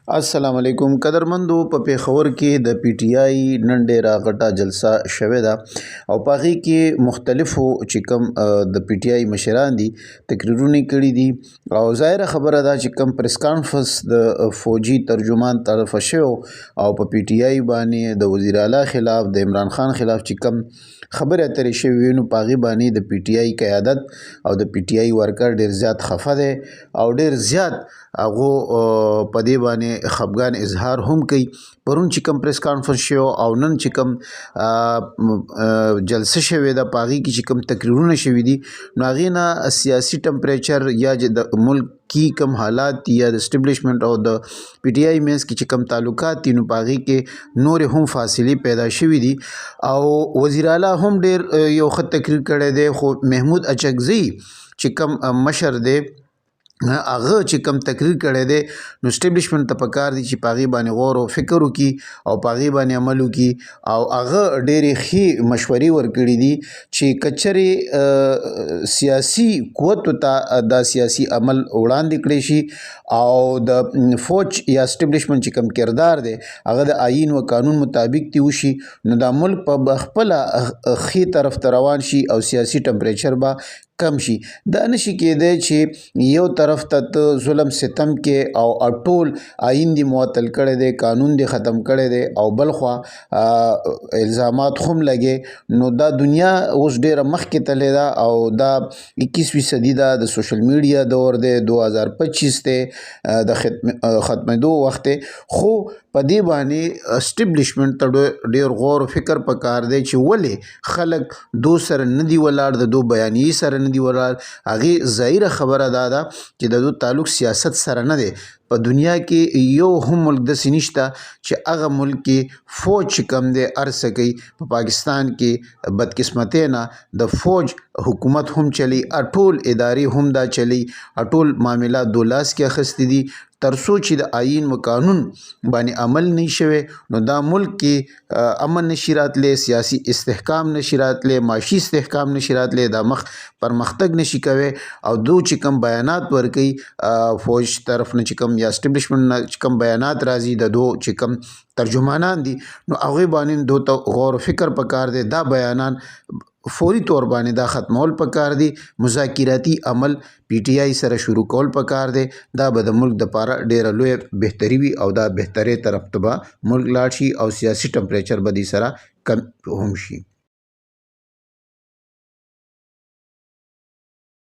السلام علیکم قدرمندو په پیښور کې د پی ټی آی نن ډیره غټه جلسه شوې ده او په هغې کې مختلفو چې کوم د پی ټی آی مشران دي تقریرونه کړي دي او ظاهره خبره ده چې کوم پریس کانفرنس د فوجي ترجمان طرفه شوی او په پی ټی آی باندې د وزیر اعلی خلاف د عمران خان خلاف چې کوم خبرې اترې شوې وي نو په هغې باندې د پی ټی آی قیادت او د پی ټی آی ورکر ډیر زیات خفه دی او ډیر زیات هغه په دې باندې خفګان اظهار هم کوي پرون چې کوم پریس کانفرنس شو او نن چې کوم جلسه شوې ده په هغې کې چې کوم تقریرونه شوي دي نو هغې نه سیاسي ټمپریچر یا د ملک کی کم حالات دي یا د اسټبلیشمنټ او د پی ټی آی منځ کې چې کوم تعلقات دي نو په هغې کې نورې هم فاصلې پیدا شوي دي او وزیر اعلی هم ډېر یو ښه تقریر کړی دی خو محمود اچکزي چې کوم مشر دی هغه چې کوم تقریر کړی دی نو اسټبلیشمنټ ته پکار دي چې په هغې باندې غور او فکر وکړي او په هغې باندې عمل وکړي او هغه ډېرې ښې مشورې ورکړي دي چې که چېرې سیاسي قوتو ته دا سیاسي عمل وړاندې کړی شي او د فوج یا اسټبلیشمنټ چې کوم کردار دی هغه د آیین و قانون مطابق دې وشي نو دا ملک په خپله ښې طرف ته روان شي او سیاسي ټمپریچر به کم شي دا نشي کېدی چې یو طرف ته ته ظلم ستم کې او ټول آیین دی معطل کړی دی قانون دی ختم کړی دی او بل خوا الزامات هم لګي نو دا دنیا اوس ډیره مخکې تللی ده او دا 21وي صدي ده د سوشل میډیا دور دی 2025 دی د ختمېدو وخت دی خو په دې باندې اسټبلیشمنټ ته ډېر غور و فکر پکار دی چې ولې خلک دو سره نه دي ولاړ د دو بیانیې سره نه دي ولاړ هغې ظاهره خبره دا ده چې د دو تعلق سیاست سره نه دی په دنیا کې یو هم ملک داسې نشته چې هغه ملک کې فوج چې کوم دی هر څه کوي په پاکستان کې بدقسمتۍ نه د فوج حکومت هم چلی ټول ادارې هم دا چلی ټول معاملات دو لاس کې اخیستي دي ترڅو چې د آیین و قانون باندې عمل نه شوی نو دا ملک کې امن نشي راتلی سیاسي استحکام نشي راتلی معاشي استحکام نشي راتلی دا پرمختګ نشي کوي او دو چې کوم بیانات ورکوي فوج طرف نه چې کوم یا اسټبلیشمنټ نه چې کوم بیانات راځي د دو چې کوم ترجمانان دي نو هغوی باندې دو ته غور و فکر پکار دی دا بیانان فوري طور باندې دا ختمول پکار دي مذاکراتي عمل پی ټی آی سره شروع کول پکار دی دا به د ملک دپاره ډیره لویه بهتري وي او دا بهترۍ طرف ته به ملک لاړ شي او سیاسي ټمپریچر به دې سره کم هم شي